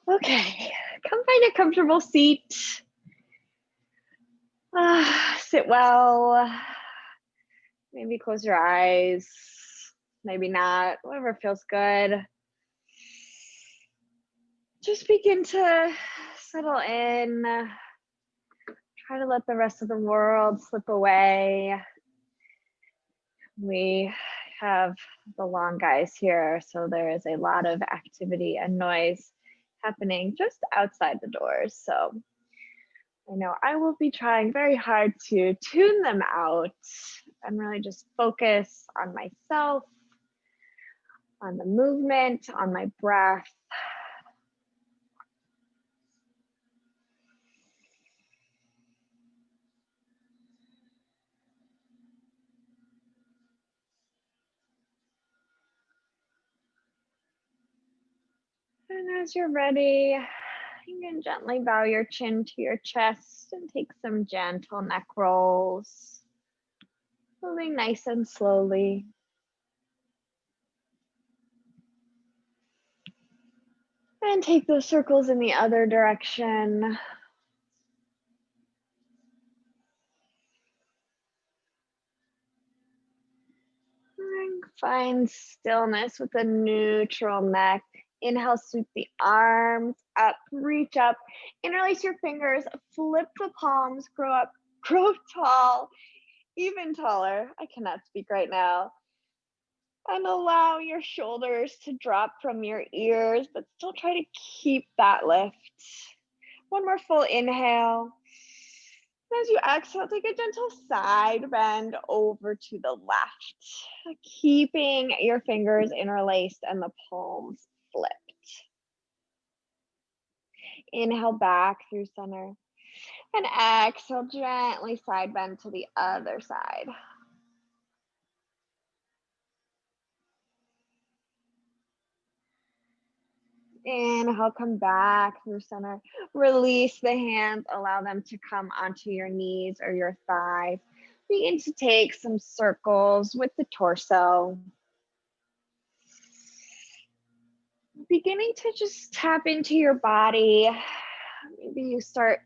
Okay, come find a comfortable seat. Sit well. Maybe close your eyes. Maybe not. Whatever feels good. Just begin to settle in. Try to let the rest of the world slip away. We have the long guys here, so there is a lot of activity and noise happening just outside the doors. So I know I will be trying very hard to tune them out and really just focus on myself, on the movement, on my breath. And as you're ready, you can gently bow your chin to your chest and take some gentle neck rolls, moving nice and slowly. And take those circles in the other direction. And find stillness with a neutral neck. Inhale, sweep the arms up, reach up, interlace your fingers, flip the palms, grow up, grow tall, even taller. I cannot speak right now. And allow your shoulders to drop from your ears, but still try to keep that lift. One more full inhale. As you exhale, take a gentle side bend over to the left, keeping your fingers interlaced and the palms flipped. Inhale back through center and exhale, gently side bend to the other side. Inhale, come back through center. Release the hands, allow them to come onto your knees or your thighs. Begin to take some circles with the torso. Beginning to just tap into your body. Maybe you start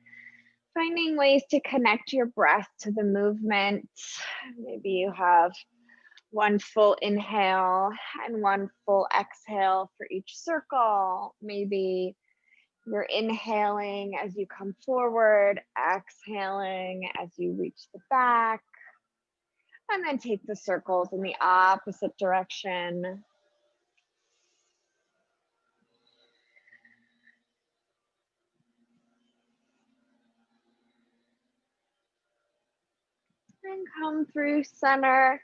finding ways to connect your breath to the movement. Maybe you have one full inhale and one full exhale for each circle. Maybe you're inhaling as you come forward, exhaling as you reach the back, and then take the circles in the opposite direction. And come through center.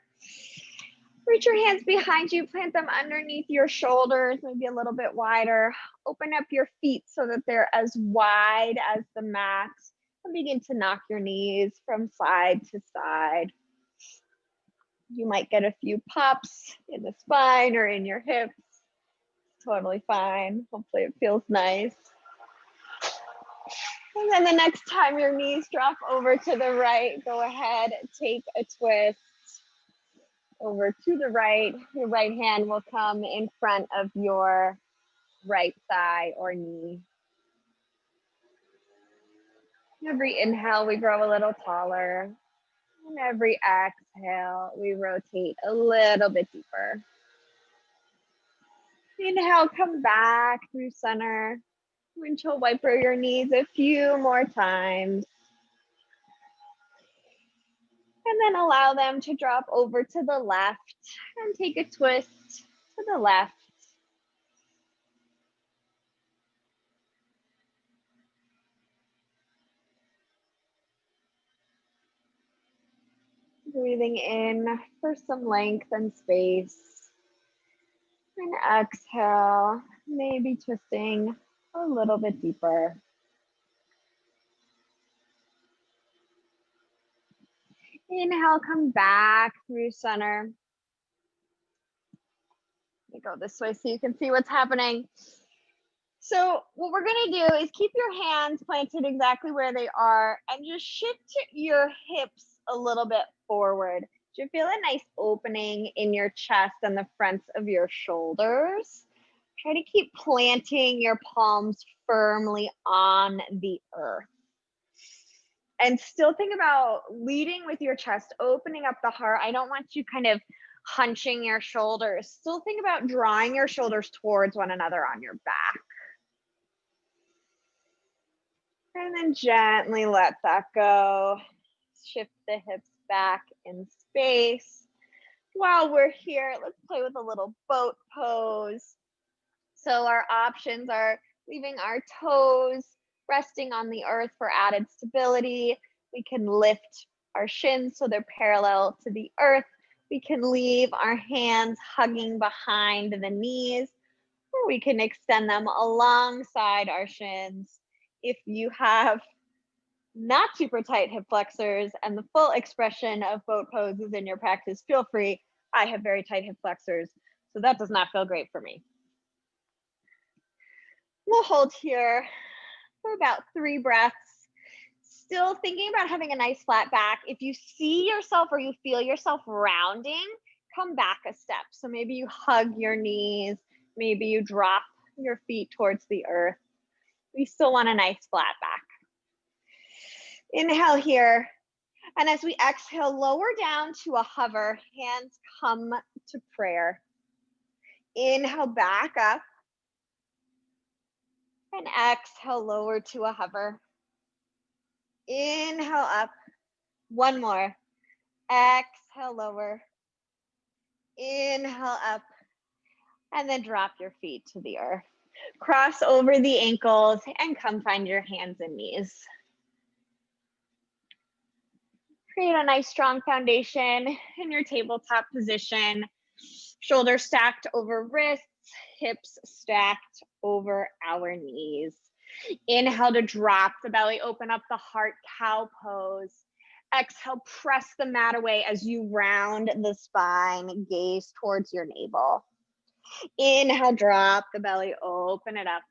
Reach your hands behind you, plant them underneath your shoulders, maybe a little bit wider. Open up your feet so that they're as wide as the mat. And begin to knock your knees from side to side. You might get a few pops in the spine or in your hips. Totally fine. Hopefully it feels nice. And then the next time your knees drop over to the right, go ahead, take a twist over to the right. Your right hand will come in front of your right thigh or knee. Every inhale, we grow a little taller. And every exhale, we rotate a little bit deeper. Inhale, come back through center. Windshield wiper your knees a few more times. And then allow them to drop over to the left and take a twist to the left. Breathing in for some length and space. And exhale, maybe twisting a little bit deeper. Inhale, come back through center. Let me go this way so you can see what's happening. So what we're gonna do is keep your hands planted exactly where they are and just shift your hips a little bit forward. Do you feel a nice opening in your chest and the fronts of your shoulders? try to keep planting your palms firmly on the earth. And still think about leading with your chest, opening up the heart. I don't want you kind of hunching your shoulders. Still think about drawing your shoulders towards one another on your back. And then gently let that go. Shift the hips back in space. While we're here, let's play with a little boat pose. So our options are leaving our toes resting on the earth for added stability. We can lift our shins so they're parallel to the earth. We can leave our hands hugging behind the knees, or we can extend them alongside our shins. If you have not super tight hip flexors and the full expression of boat poses in your practice, feel free. I have very tight hip flexors, so that does not feel great for me. We'll hold here for about 3 breaths. Still thinking about having a nice flat back. If you see yourself or you feel yourself rounding, come back a step. So maybe you hug your knees, maybe you drop your feet towards the earth. We still want a nice flat back. Inhale here. And as we exhale, lower down to a hover, hands come to prayer. Inhale back up. And exhale, lower to a hover. Inhale up. One more. Exhale, lower. Inhale up. And then drop your feet to the earth. Cross over the ankles and come find your hands and knees. Create a nice strong foundation in your tabletop position. Shoulders stacked over wrists, hips stacked over our knees. Inhale to drop the belly, open up the heart, cow pose. Exhale, press the mat away as you round the spine, gaze towards your navel. Inhale, drop the belly, open it up.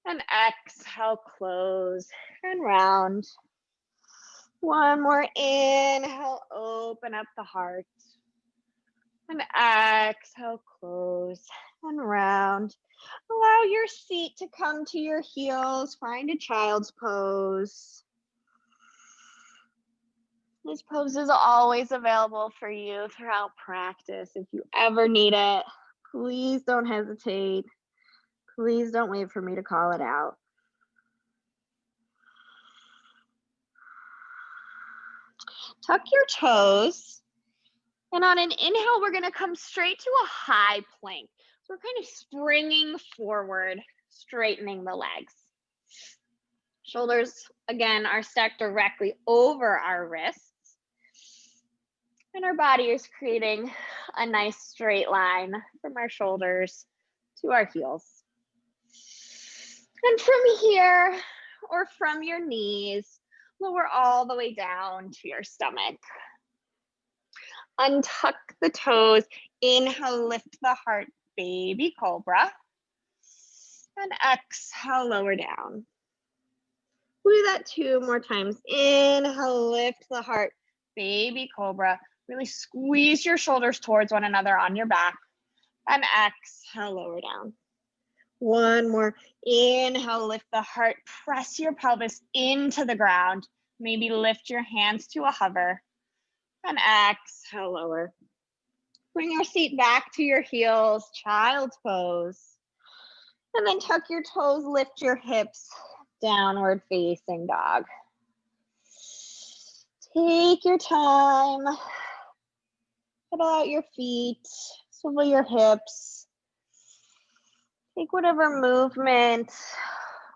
And exhale, close and round. One more inhale, open up the heart. And exhale, close and round. Allow your seat to come to your heels. Find a child's pose. This pose is always available for you throughout practice. If you ever need it, please don't hesitate. Please don't wait for me to call it out. Tuck your toes. And on an inhale, we're going to come straight to a high plank. So we're kind of springing forward, straightening the legs. Shoulders, again, are stacked directly over our wrists. And our body is creating a nice straight line from our shoulders to our heels. And from here, or from your knees, lower all the way down to your stomach. Untuck the toes. Inhale, lift the heart, baby cobra. And exhale, lower down. We'll do that 2 more times. Inhale, lift the heart, baby cobra. Really squeeze your shoulders towards one another on your back. And exhale, lower down. One more. Inhale, lift the heart. Press your pelvis into the ground. Maybe lift your hands to a hover. And exhale, lower. Bring your seat back to your heels, child's pose. And then tuck your toes, lift your hips, downward facing dog. Take your time. Pedal out your feet, swivel your hips. Take whatever movement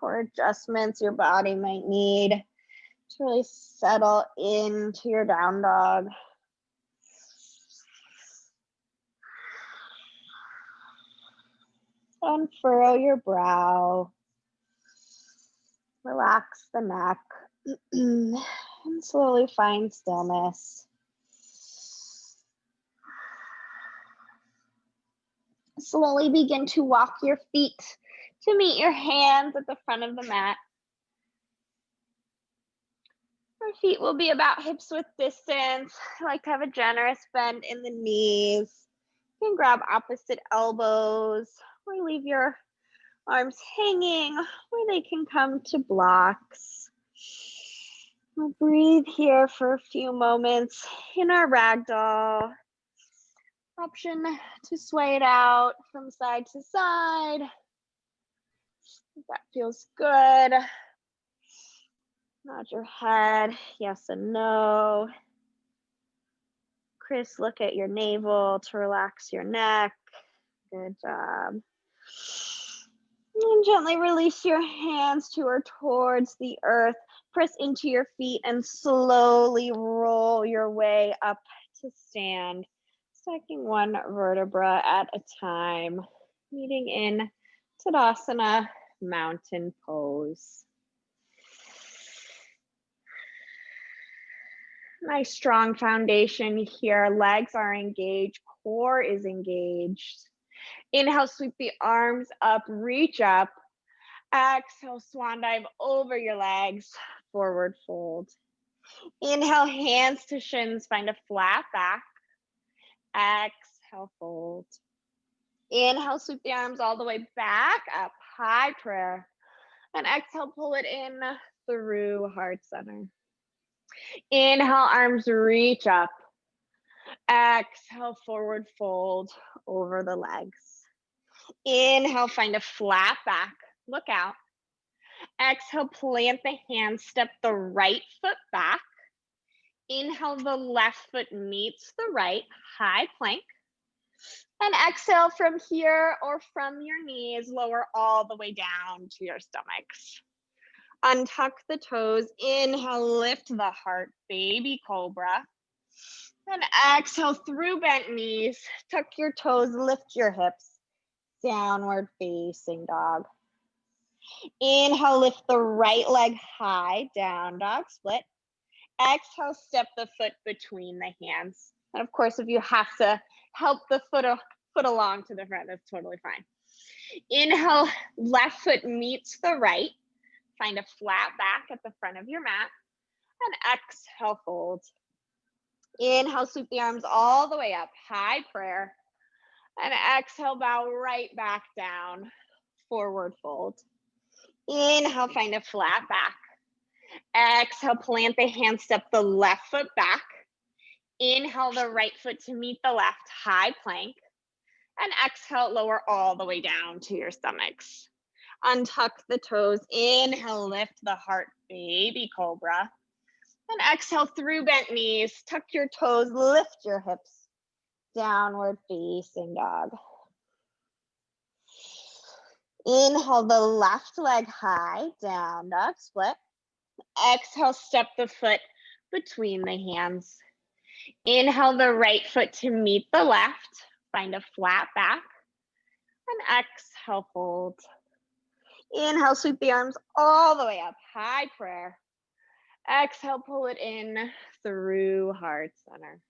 or adjustments your body might need to really settle into your down dog. Unfurrow your brow. Relax the neck. And slowly find stillness. Slowly begin to walk your feet to meet your hands at the front of the mat. Our feet will be about hips width distance. I like to have a generous bend in the knees. You can grab opposite elbows or leave your arms hanging where they can come to blocks. We'll breathe here for a few moments in our ragdoll. Option to sway it out from side to side. That feels good. Nod your head, yes and no. Chris, look at your navel to relax your neck. Good job. And gently release your hands to or towards the earth. Press into your feet and slowly roll your way up to stand, stacking one vertebra at a time, meeting in Tadasana, mountain pose. Nice strong foundation here. Legs are engaged, core is engaged. Inhale, sweep the arms up, reach up. Exhale, swan dive over your legs, forward fold. Inhale, hands to shins, find a flat back. Exhale, fold. Inhale, sweep the arms all the way back up, high prayer. And exhale, pull it in through heart center. Inhale, arms reach up. Exhale, forward fold over the legs. Inhale, find a flat back. Look out. Exhale, plant the hands, step the right foot back. Inhale, the left foot meets the right, high plank. And exhale from here or from your knees, lower all the way down to your stomachs. Untuck the toes, inhale, lift the heart, baby cobra. And exhale through bent knees, tuck your toes, lift your hips, downward facing dog. Inhale, lift the right leg high, down dog split. Exhale, step the foot between the hands. And of course, if you have to help the foot along to the front, that's totally fine. Inhale, left foot meets the right. Find a flat back at the front of your mat. And exhale, fold. Inhale, sweep the arms all the way up, high prayer. And exhale, bow right back down, forward fold. Inhale, find a flat back. Exhale, plant the hand, step the left foot back. Inhale, the right foot to meet the left, high plank. And exhale, lower all the way down to your stomachs. Untuck the toes. Inhale, lift the heart, baby cobra. And exhale through bent knees. Tuck your toes, lift your hips. Downward facing dog. Inhale, the left leg high, down dog split. Exhale, step the foot between the hands. Inhale, the right foot to meet the left. Find a flat back. And exhale, fold. Inhale, sweep the arms all the way up, high prayer. Exhale, pull it in through heart center.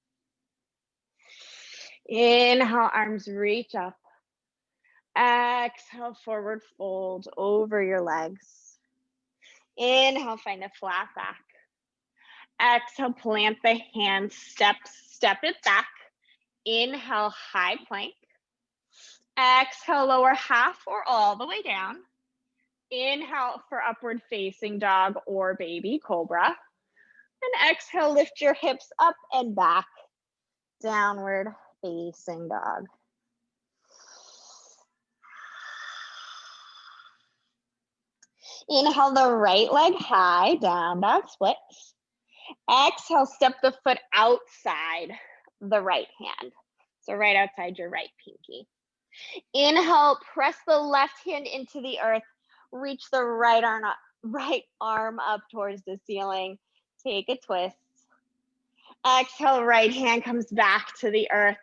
Inhale, arms reach up. Exhale, forward fold over your legs. Inhale, find a flat back. Exhale, plant the hands, step it back. Inhale, high plank. Exhale, lower half or all the way down. Inhale for upward facing dog or baby cobra. And exhale, lift your hips up and back. Downward facing dog. Inhale, the right leg high, down dog split. Exhale, step the foot outside the right hand. So right outside your right pinky. Inhale, press the left hand into the earth. Reach the right arm up towards the ceiling. Take a twist. Exhale, right hand comes back to the earth.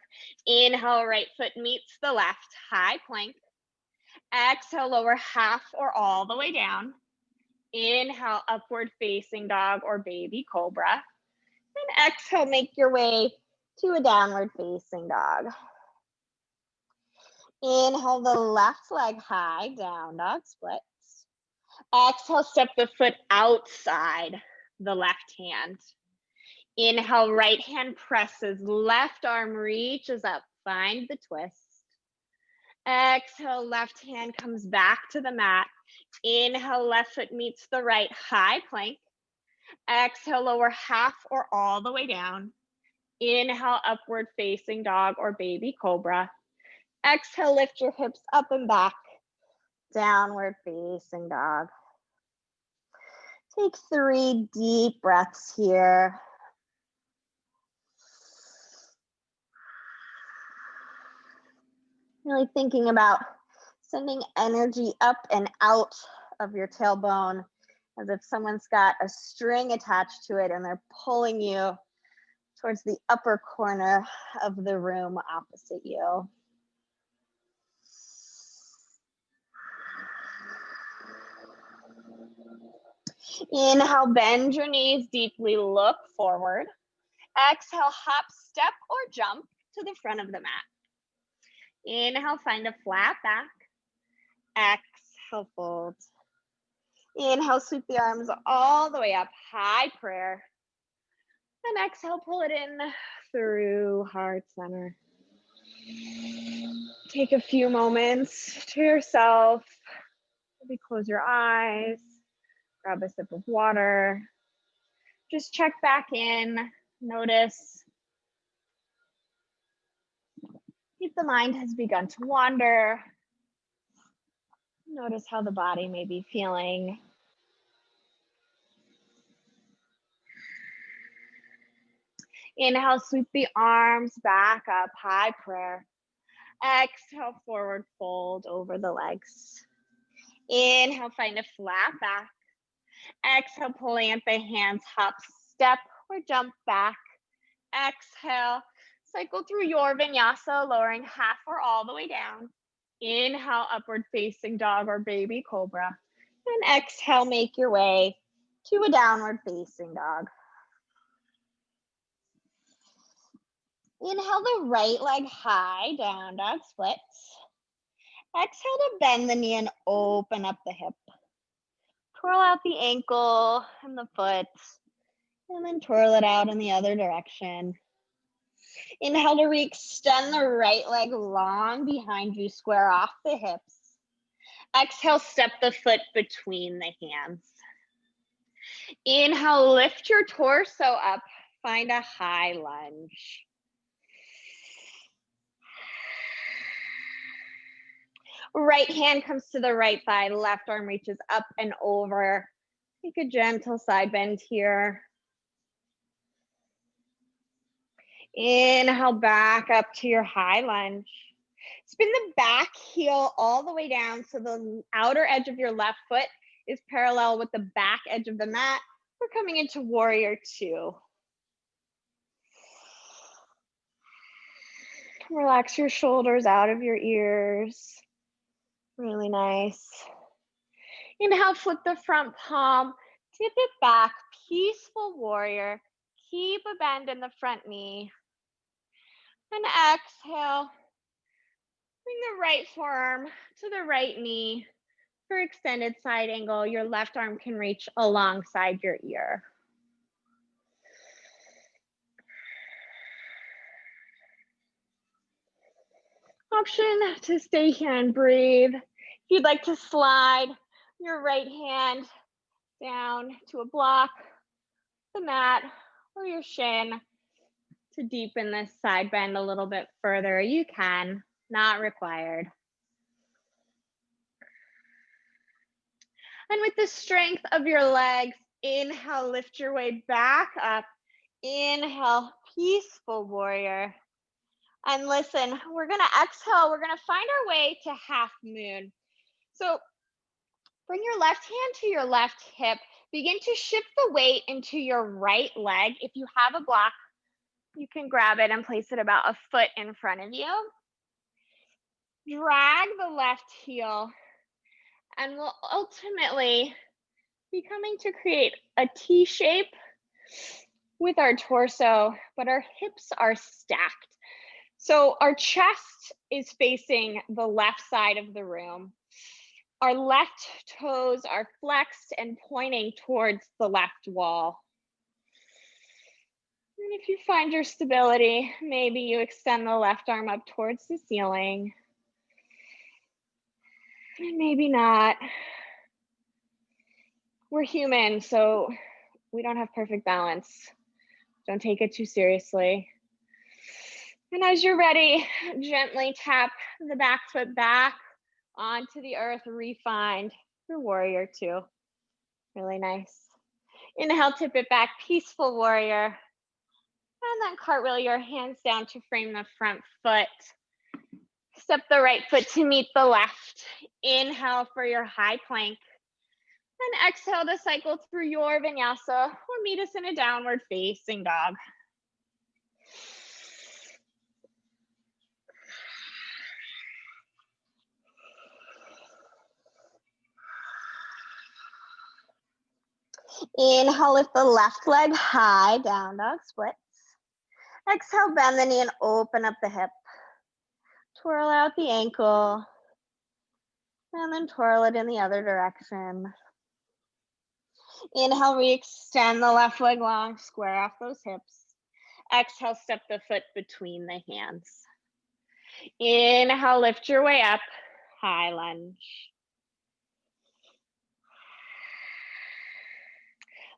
Inhale, right foot meets the left, high plank. Exhale, lower half or all the way down. Inhale, upward facing dog or baby cobra. And exhale, make your way to a downward facing dog. Inhale, the left leg high, down dog splits. Exhale, step the foot outside the left hand. Inhale, right hand presses, left arm reaches up, find the twist. Exhale, left hand comes back to the mat. Inhale, left foot meets the right, high plank. Exhale, lower half or all the way down. Inhale, upward facing dog or baby cobra. Exhale, lift your hips up and back. Downward facing dog. Take 3 deep breaths here. Really thinking about sending energy up and out of your tailbone as if someone's got a string attached to it and they're pulling you towards the upper corner of the room opposite you. Inhale, bend your knees deeply, look forward. Exhale, hop, step, or jump to the front of the mat. Inhale, find a flat back. Exhale, fold. Inhale, sweep the arms all the way up, high prayer. And exhale, pull it in through heart center. Take a few moments to yourself. Maybe close your eyes, grab a sip of water. Just check back in, notice if the mind has begun to wander. Notice how the body may be feeling. Inhale, sweep the arms back up, high prayer. Exhale, forward fold over the legs. Inhale, find a flat back. Exhale, pulling the hands, hop, step, or jump back. Exhale, cycle through your vinyasa, lowering half or all the way down. Inhale, upward facing dog or baby cobra. And exhale, make your way to a downward facing dog. Inhale the right leg high, down dog splits. Exhale to bend the knee and open up the hip. Twirl out the ankle and the foot, and then twirl it out in the other direction. Inhale to re-extend the right leg long behind you, square off the hips. Exhale, step the foot between the hands. Inhale, lift your torso up, find a high lunge. Right hand comes to the right thigh, left arm reaches up and over. Take a gentle side bend here. Inhale, back up to your high lunge. Spin the back heel all the way down so the outer edge of your left foot is parallel with the back edge of the mat. We're coming into warrior 2. Relax your shoulders out of your ears. Really nice. Inhale, flip the front palm, tip it back, peaceful warrior. Keep a bend in the front knee. And exhale, bring the right forearm to the right knee for extended side angle. Your left arm can reach alongside your ear. Option to stay here and breathe. If you'd like to slide your right hand down to a block, the mat, or your shin to deepen this side bend a little bit further, you can, not required. And with the strength of your legs, inhale, lift your way back up. Inhale, peaceful warrior. And listen, we're gonna exhale, we're gonna find our way to half moon. So bring your left hand to your left hip. Begin to shift the weight into your right leg. If you have a block, you can grab it and place it about a foot in front of you. Drag the left heel, and we'll ultimately be coming to create a T shape with our torso, but our hips are stacked. So our chest is facing the left side of the room. Our left toes are flexed and pointing towards the left wall. And if you find your stability, maybe you extend the left arm up towards the ceiling. Maybe not. We're human, so we don't have perfect balance. Don't take it too seriously. And as you're ready, gently tap the back foot back onto the earth, refind your warrior two. Really nice. Inhale, tip it back, peaceful warrior. And then cartwheel your hands down to frame the front foot. Step the right foot to meet the left. Inhale for your high plank. And exhale to cycle through your vinyasa or meet us in a downward facing dog. Inhale, lift the left leg high, down dog splits. Exhale, bend the knee and open up the hip. Twirl out the ankle. And then twirl it in the other direction. Inhale, re-extend the left leg long, square off those hips. Exhale, step the foot between the hands. Inhale, lift your way up, high lunge.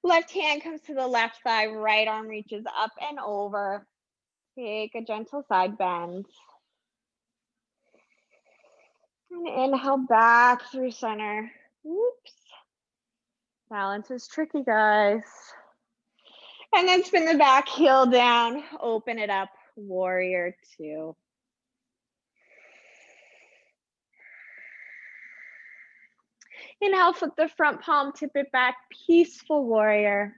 Left hand comes to the left thigh, right arm reaches up and over. Take a gentle side bend. And inhale back through center. Whoops. Balance is tricky, guys. And then spin the back heel down, open it up, warrior two. Inhale, flip the front palm, tip it back, peaceful warrior.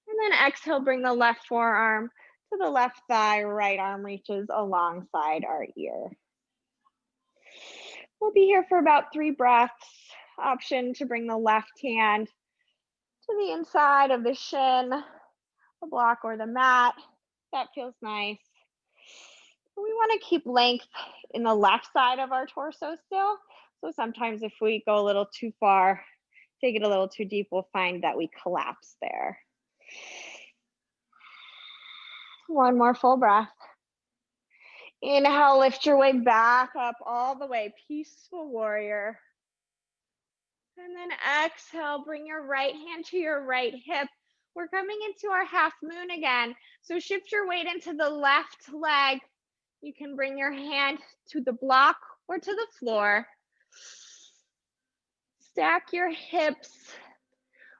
And then exhale, bring the left forearm to the left thigh, right arm reaches alongside our ear. We'll be here for about 3 breaths. Option to bring the left hand to the inside of the shin, the block or the mat. That feels nice. We want to keep length in the left side of our torso still. So sometimes if we go a little too far, take it a little too deep, we'll find that we collapse there. One more full breath. Inhale, lift your way back up all the way, peaceful warrior. And then exhale, bring your right hand to your right hip. We're coming into our half moon again. So shift your weight into the left leg. You can bring your hand to the block or to the floor. Stack your hips.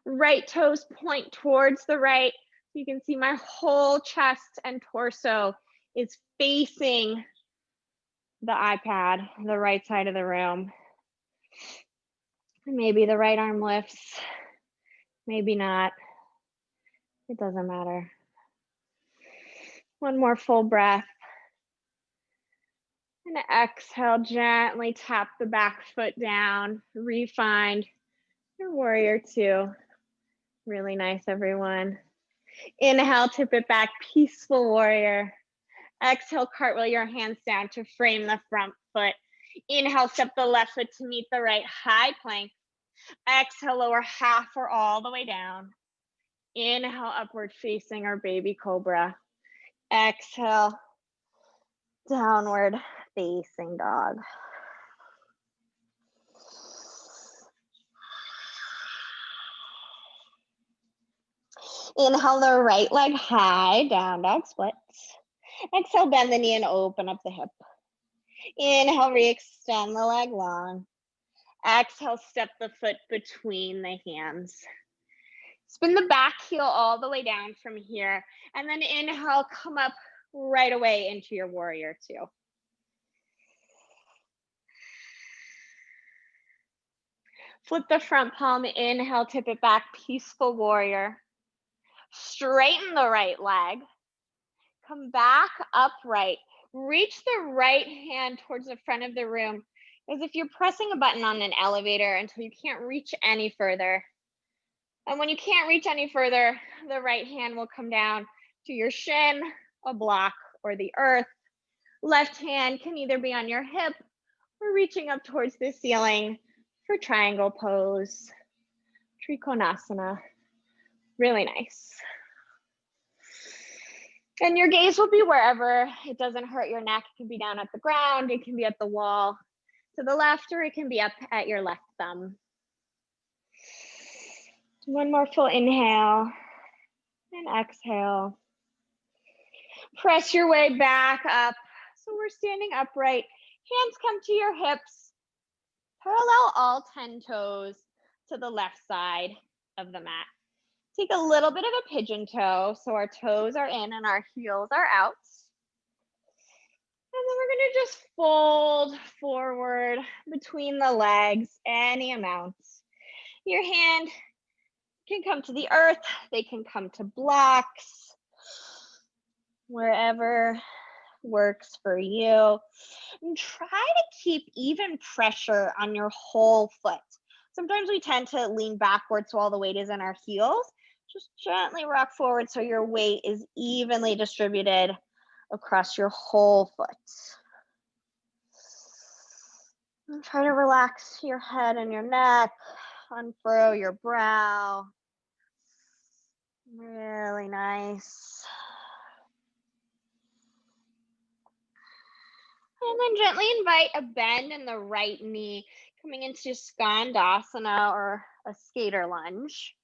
Right toes point towards the right. You can see my whole chest and torso is facing the iPad, the right side of the room. Maybe the right arm lifts, maybe not. It doesn't matter. One more full breath. And exhale, gently tap the back foot down, refind your warrior two. Really nice, everyone. Inhale, tip it back, peaceful warrior. Exhale, cartwheel your hands down to frame the front foot. Inhale, step the left foot to meet the right, high plank. Exhale, lower half or all the way down. Inhale, upward facing our baby cobra. Exhale, downward facing dog. Inhale the right leg high, down dog splits. Exhale, bend the knee and open up the hip. Inhale, re-extend the leg long. Exhale, step the foot between the hands. Spin the back heel all the way down from here. And then inhale, come up right away into your warrior two. Flip the front palm, inhale, tip it back, peaceful warrior. Straighten the right leg. Come back upright. Reach the right hand towards the front of the room as if you're pressing a button on an elevator until you can't reach any further. And when you can't reach any further, the right hand will come down to your shin, a block, or the earth. Left hand can either be on your hip or reaching up towards the ceiling for triangle pose, Trikonasana. Really nice. And your gaze will be wherever. It doesn't hurt your neck. It can be down at the ground. It can be at the wall. to the left, or it can be up at your left thumb. One more full inhale and exhale. Press your way back up. So we're standing upright. Hands come to your hips. Parallel all 10 toes to the left side of the mat. Take a little bit of a pigeon toe, so our toes are in and our heels are out. And then we're gonna just fold forward between the legs, any amount. Your hand can come to the earth, they can come to blocks, wherever works for you. And try to keep even pressure on your whole foot. Sometimes we tend to lean backwards so all the weight is in our heels. Just gently rock forward so your weight is evenly distributed across your whole foot. And try to relax your head and your neck, unfurrow your brow. Really nice. And then gently invite a bend in the right knee, coming into Skandasana or a skater lunge,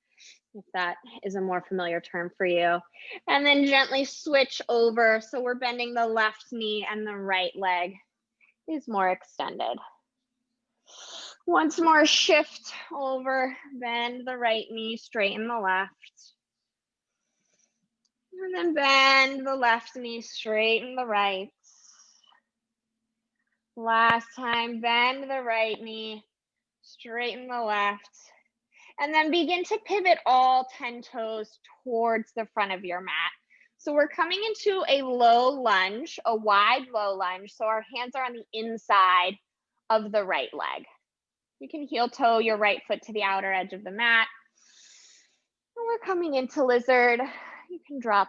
if that is a more familiar term for you. And then gently switch over. So we're bending the left knee and the right leg is more extended. Once more, shift over, bend the right knee, straighten the left. And then bend the left knee, straighten the right. Last time, bend the right knee, straighten the left. And then begin to pivot all 10 toes towards the front of your mat. So we're coming into a low lunge, a wide low lunge. So our hands are on the inside of the right leg. You can heel toe your right foot to the outer edge of the mat. And we're coming into lizard. You can drop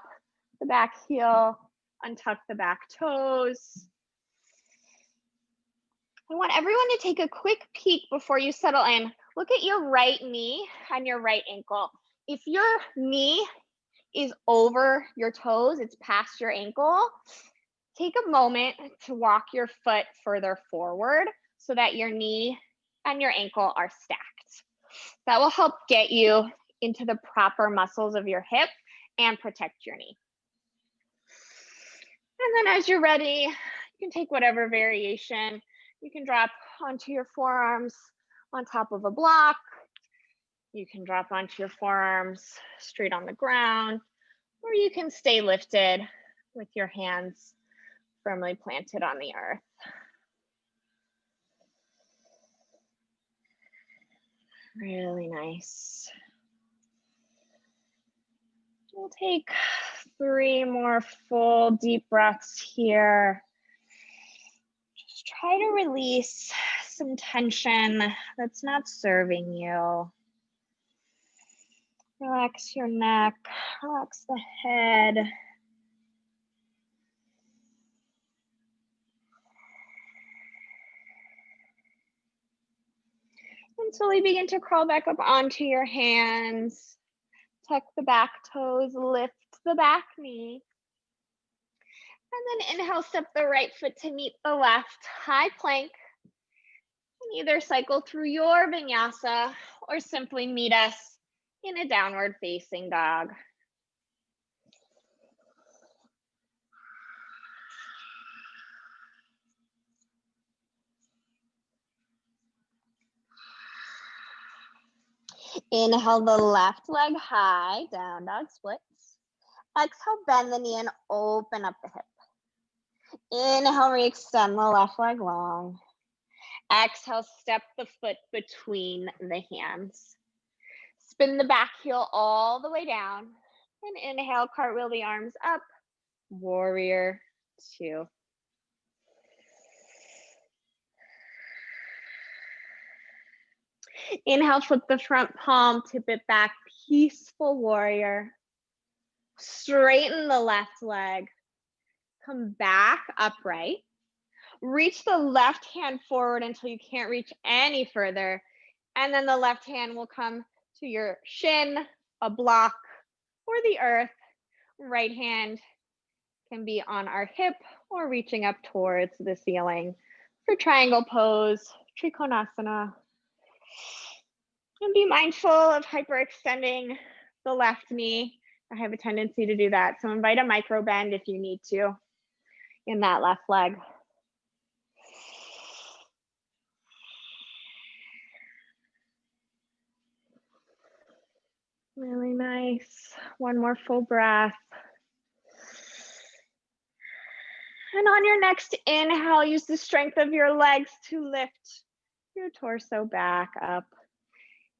the back heel, untuck the back toes. I want everyone to take a quick peek before you settle in. Look at your right knee and your right ankle. If your knee is over your toes, it's past your ankle, take a moment to walk your foot further forward so that your knee and your ankle are stacked. That will help get you into the proper muscles of your hip and protect your knee. And then as you're ready, you can take whatever variation. You can drop onto your forearms on top of a block. You can drop onto your forearms straight on the ground, or you can stay lifted with your hands firmly planted on the earth. Really nice. We'll take 3 more full deep breaths here. Just try to release some tension that's not serving you. Relax your neck, relax the head. And slowly begin to crawl back up onto your hands. Tuck the back toes, lift the back knee. And then inhale, step the right foot to meet the left, high plank. And either cycle through your vinyasa or simply meet us in a downward facing dog. Inhale the left leg high, down dog splits. Exhale, bend the knee and open up the hip. Inhale, re-extend the left leg long. Exhale, step the foot between the hands. Spin the back heel all the way down. And inhale, cartwheel the arms up. Warrior 2. Inhale, flip the front palm, tip it back, peaceful warrior. Straighten the left leg. Come back upright. Reach the left hand forward until you can't reach any further. And then the left hand will come to your shin, a block, or the earth. Right hand can be on our hip or reaching up towards the ceiling for triangle pose, Trikonasana. And be mindful of hyperextending the left knee. I have a tendency to do that. So invite a micro bend if you need to in that left leg. Really nice. One more full breath. And on your next inhale, use the strength of your legs to lift your torso back up.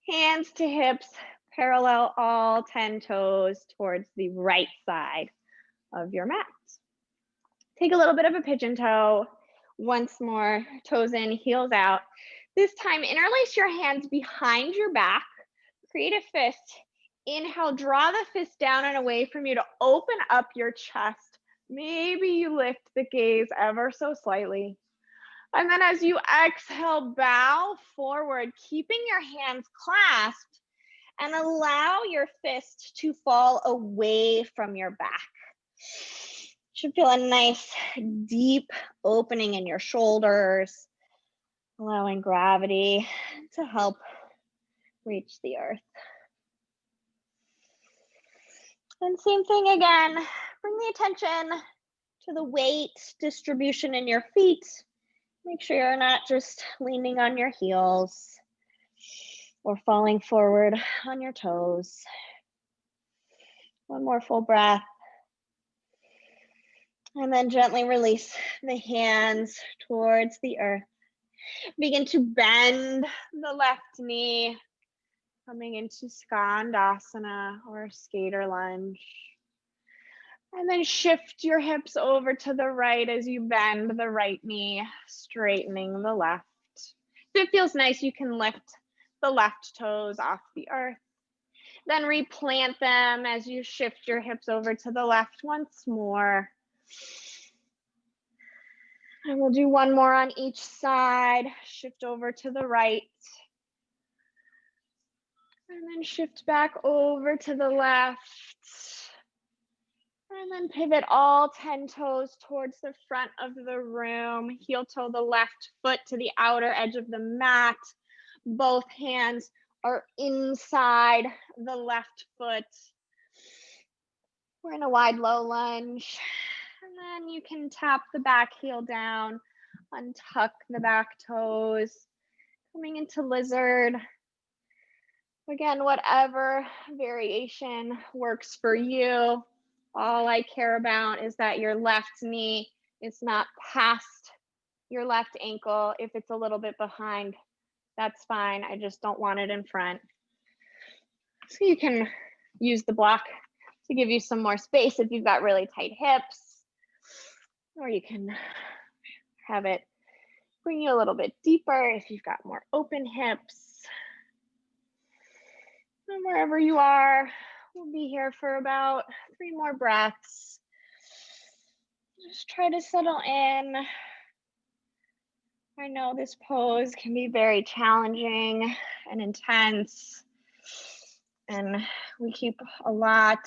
Hands to hips, parallel all 10 toes towards the right side of your mat. Take a little bit of a pigeon toe. Once more, toes in, heels out. This time, interlace your hands behind your back. Create a fist. Inhale, draw the fist down and away from you to open up your chest. Maybe you lift the gaze ever so slightly. And then as you exhale, bow forward, keeping your hands clasped, and allow your fist to fall away from your back. Should feel a nice deep opening in your shoulders, allowing gravity to help reach the earth. And same thing again, bring the attention to the weight distribution in your feet. Make sure you're not just leaning on your heels or falling forward on your toes. One more full breath. And then gently release the hands towards the earth. Begin to bend the left knee, coming into Skandasana or skater lunge. And then shift your hips over to the right as you bend the right knee, straightening the left. If it feels nice, you can lift the left toes off the earth. Then replant them as you shift your hips over to the left once more. And we'll do one more on each side. Shift over to the right. And then shift back over to the left. And then pivot all 10 toes towards the front of the room. Heel toe the left foot to the outer edge of the mat. Both hands are inside the left foot. We're in a wide low lunge. And then you can tap the back heel down, untuck the back toes, coming into lizard. Again, whatever variation works for you. All I care about is that your left knee is not past your left ankle. If it's a little bit behind, that's fine. I just don't want it in front. So you can use the block to give you some more space if you've got really tight hips, or you can have it bring you a little bit deeper if you've got more open hips. And wherever you are, we'll be here for about 3 more breaths. Just try to settle in. I know this pose can be very challenging and intense, and we keep a lot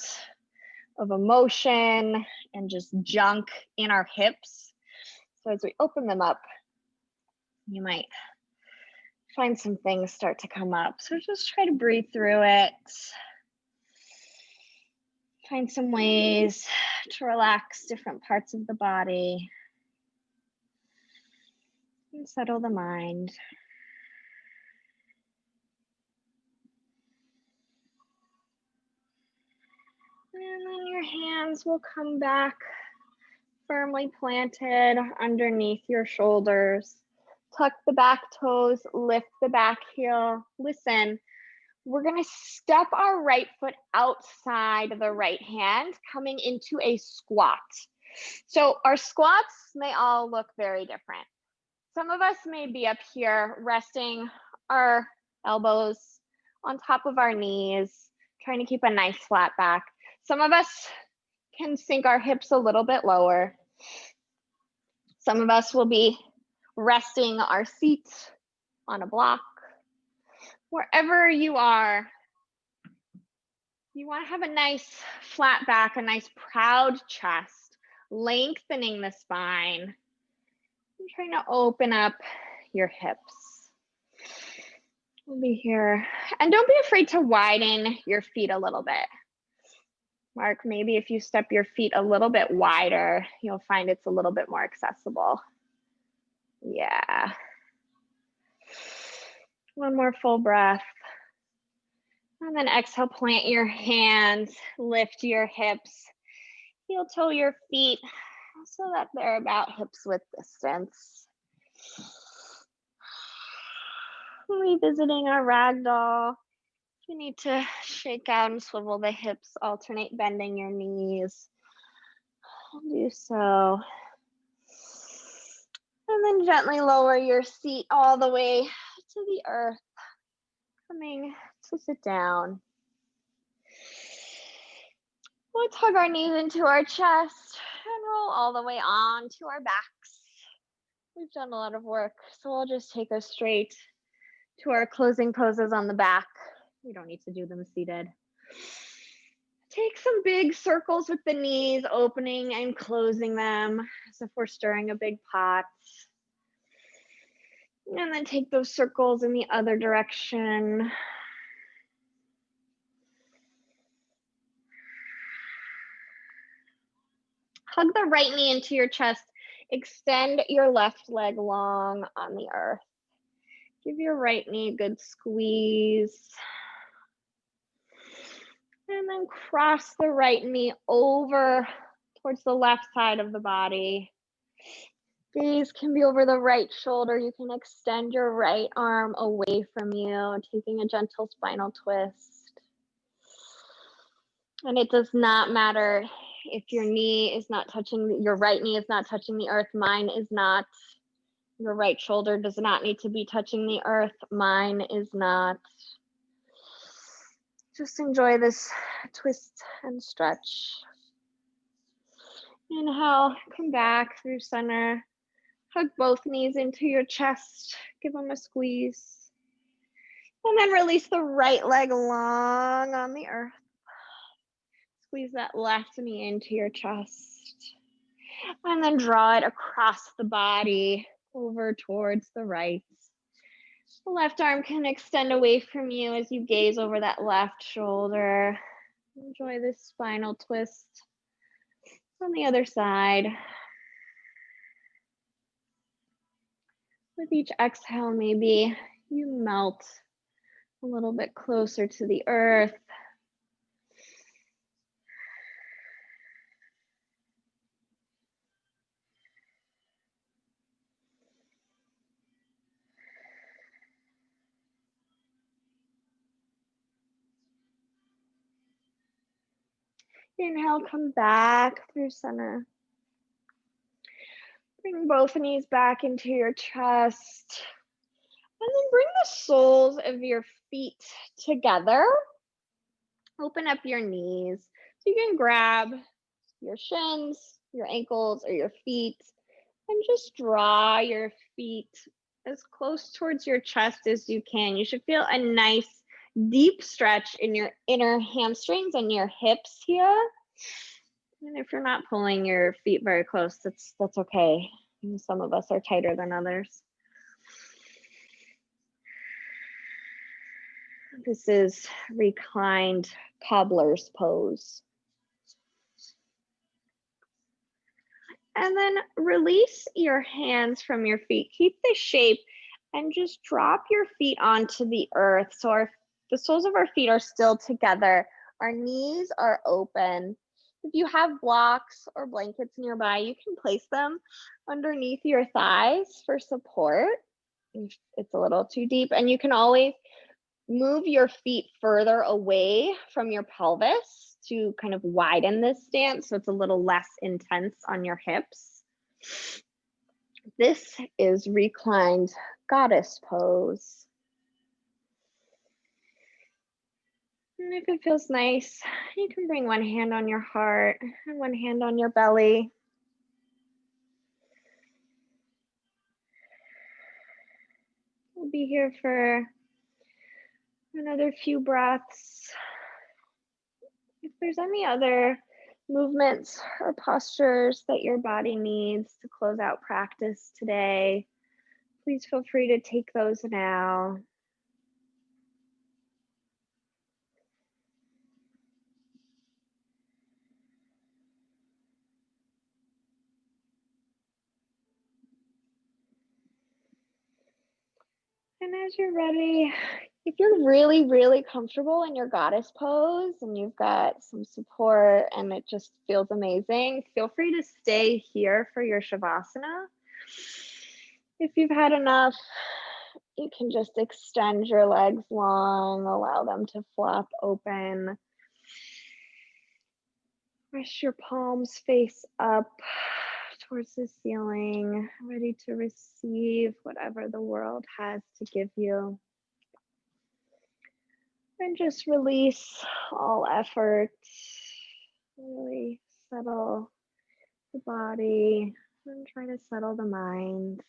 of emotion and just junk in our hips. So as we open them up, you might find some things start to come up. So just try to breathe through it. Find some ways to relax different parts of the body and settle the mind. And then your hands will come back firmly planted underneath your shoulders. Tuck the back toes, lift the back heel. Listen, we're gonna step our right foot outside the right hand, coming into a squat. So our squats may all look very different. Some of us may be up here resting our elbows on top of our knees, trying to keep a nice flat back. Some of us can sink our hips a little bit lower. Some of us will be resting our seat on a block. Wherever you are, you want to have a nice flat back, a nice proud chest, lengthening the spine. I'm trying to open up your hips. We'll be here. And don't be afraid to widen your feet a little bit. Mark, maybe if you step your feet a little bit wider, you'll find it's a little bit more accessible. Yeah. One more full breath. And then exhale, plant your hands, lift your hips, heel toe your feet so that they're about hips width distance. Revisiting our ragdoll. If you need to shake out and swivel the hips, alternate bending your knees. Do so. And then gently lower your seat all the way to the earth, coming to sit down. We'll tug our knees into our chest and roll all the way on to our backs. We've done a lot of work, so we'll just take us straight to our closing poses on the back. We don't need to do them seated. Take some big circles with the knees, opening and closing them as if we're stirring a big pot. And then take those circles in the other direction. Hug the right knee into your chest. Extend your left leg long on the earth. Give your right knee a good squeeze. And then cross the right knee over towards the left side of the body. Gaze can be over the right shoulder. You can extend your right arm away from you, taking a gentle spinal twist. And it does not matter if your knee is not touching, your right knee is not touching the earth. Mine is not. Your right shoulder does not need to be touching the earth. Mine is not. Just enjoy this twist and stretch. Inhale, come back through center. Hug both knees into your chest. Give them a squeeze. And then release the right leg long on the earth. Squeeze that left knee into your chest. And then draw it across the body over towards the right. The left arm can extend away from you as you gaze over that left shoulder. Enjoy this spinal twist on the other side. With each exhale, maybe you melt a little bit closer to the earth. Inhale, come back through center. Bring both knees back into your chest. And then bring the soles of your feet together. Open up your knees. So you can grab your shins, your ankles, or your feet, and just draw your feet as close towards your chest as you can. You should feel a nice deep stretch in your inner hamstrings and your hips here. And if you're not pulling your feet very close, that's okay. Some of us are tighter than others. This is reclined cobbler's pose. And then release your hands from your feet. Keep the shape and just drop your feet onto the earth. So the soles of our feet are still together. Our knees are open. If you have blocks or blankets nearby, you can place them underneath your thighs for support if it's a little too deep. And you can always move your feet further away from your pelvis to kind of widen this stance so it's a little less intense on your hips. This is reclined goddess pose. And if it feels nice, you can bring one hand on your heart and one hand on your belly. We'll be here for another few breaths. If there's any other movements or postures that your body needs to close out practice today, please feel free to take those now. And as you're ready, if you're really, really comfortable in your goddess pose and you've got some support and it just feels amazing, feel free to stay here for your Shavasana. If you've had enough, you can just extend your legs long, allow them to flop open. Rest your palms face up towards the ceiling, ready to receive whatever the world has to give you. And just release all effort. Really settle the body and try to settle the mind.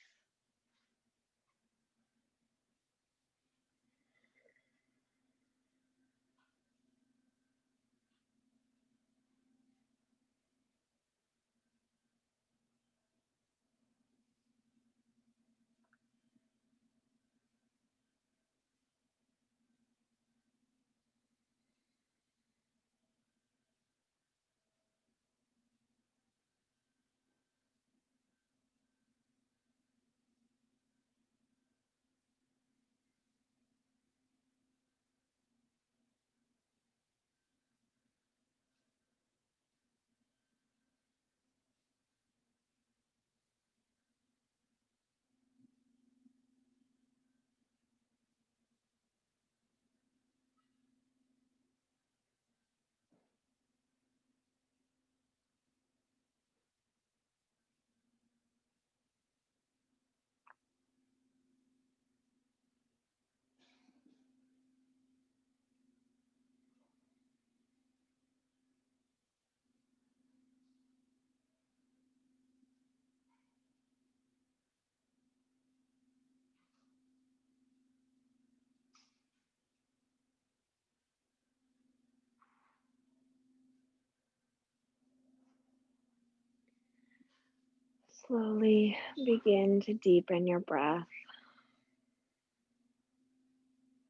Slowly begin to deepen your breath.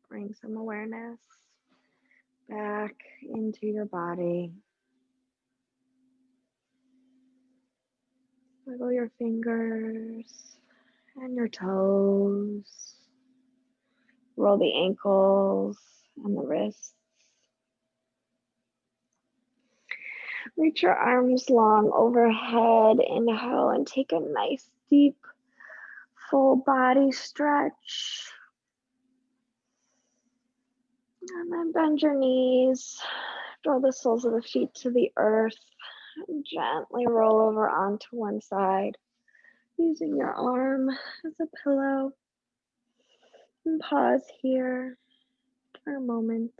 Bring some awareness back into your body. Wiggle your fingers and your toes. Roll the ankles and the wrists. Reach your arms long overhead. Inhale and take a nice deep full body stretch. And then bend your knees. Draw the soles of the feet to the earth. And gently roll over onto one side, using your arm as a pillow. And pause here for a moment,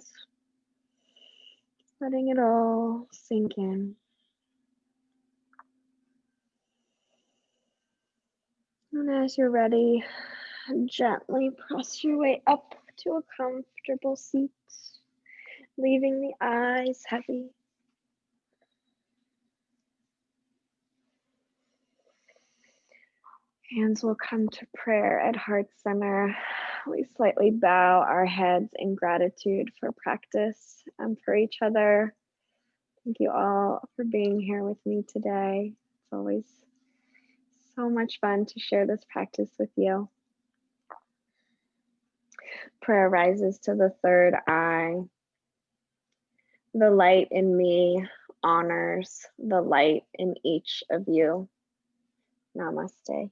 letting it all sink in. And as you're ready, gently press your way up to a comfortable seat, leaving the eyes heavy. Hands will come to prayer at heart center. We slightly bow our heads in gratitude for practice and for each other. Thank you all for being here with me today. It's always so much fun to share this practice with you. Prayer rises to the third eye. The light in me honors the light in each of you. Namaste.